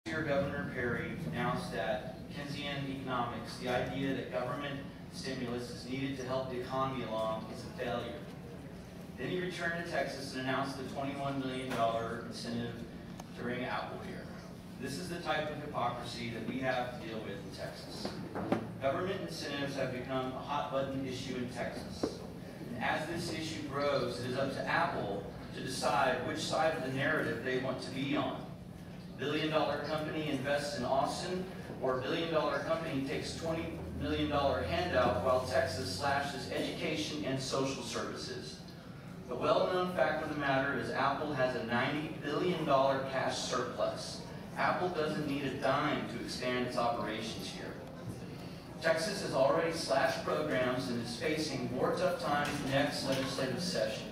Governor Perry announced that Keynesian economics, the idea that government stimulus is needed to help the economy along, is a failure. Then he returned to Texas and announced the $21 million incentive to bring Apple here. This is the type of hypocrisy that we have to deal with in Texas. Government incentives have become a hot-button issue in Texas. And as this issue grows, it is up to Apple to decide which side of the narrative they want to be on. Billion-dollar company invests in Austin, or billion-dollar company takes $20 million handout while Texas slashes education and social services. The well-known fact of the matter is Apple has a $90 billion cash surplus. Apple doesn't need a dime to expand its operations here. Texas has already slashed programs and is facing more tough times next legislative session.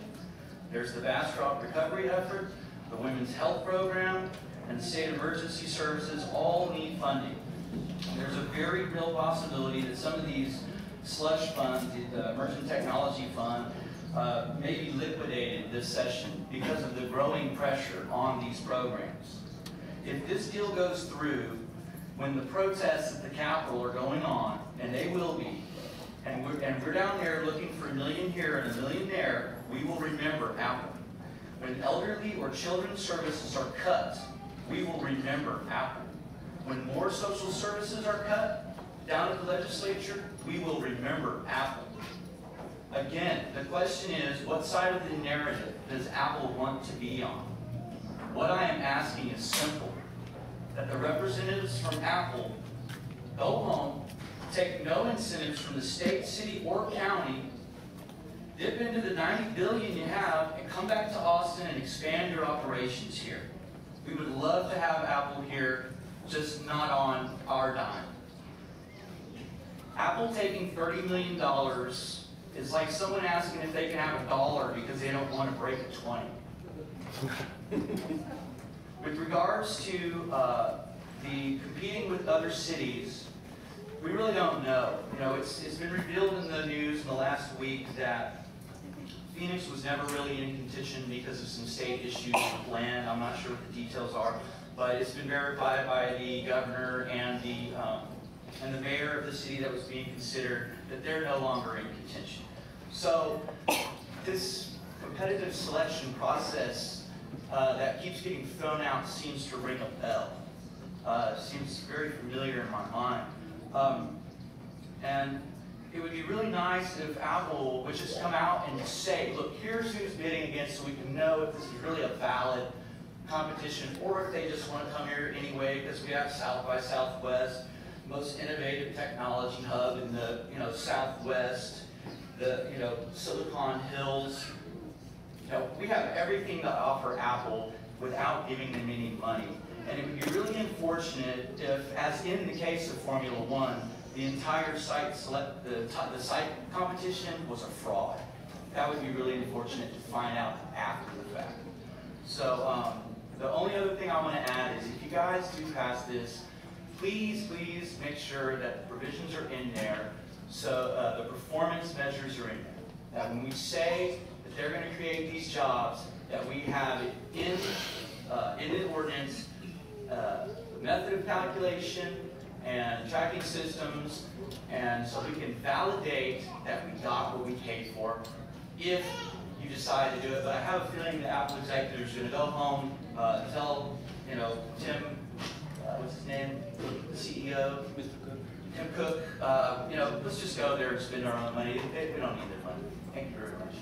There's the Bastrop recovery effort, the women's health program, and the state emergency services all need funding. And there's a very real possibility that some of these slush funds, the Emerging Technology Fund, may be liquidated this session because of the growing pressure on these programs. If this deal goes through, when the protests at the Capitol are going on, and they will be, and we're down there looking for $1 million here and $1 million there, we will remember Apple. When elderly or children's services are cut, we will remember Apple. When more social services are cut down at the legislature, we will remember Apple. Again, the question is, what side of the narrative does Apple want to be on? What I am asking is simple, that the representatives from Apple go home, take no incentives from the state, city, or county, dip into the $90 billion you have, and come back to Austin and expand your operations here. We would love to have Apple here, just not on our dime. Apple taking $30 million is like someone asking if they can have $1 because they don't want to break a 20. With regards to the competing with other cities, we really don't know. You know, it's been revealed in the news in the last week that Phoenix was never really in contention because of some state issues with land. I'm not sure what the details are, but it's been verified by the governor and the mayor of the city that was being considered that they're no longer in contention. So this competitive selection process that keeps getting thrown out seems to ring a bell. Seems very familiar in my mind. And it would be really nice if Apple would just come out and say, look, here's who's bidding against, so we can know if this is really a valid competition, or if they just want to come here anyway because we have South by Southwest, most innovative technology hub in the Southwest, the Silicon Hills. We have everything to offer Apple without giving them any money. And it would be really unfortunate if, as in the case of Formula One, the entire site the site competition was a fraud. That would be really unfortunate to find out after the fact. So the only other thing I want to add is if you guys do pass this, please make sure that the provisions are in there, so the performance measures are in there. That when we say that they're going to create these jobs, that we have it in the ordinance, the method of calculation, and tracking systems, and so we can validate that we got what we paid for if you decide to do it. But I have a feeling the Apple executives are going to go home, tell Tim, what's his name, the CEO, Tim Cook, let's just go there and spend our own money. We don't need their money. Thank you very much.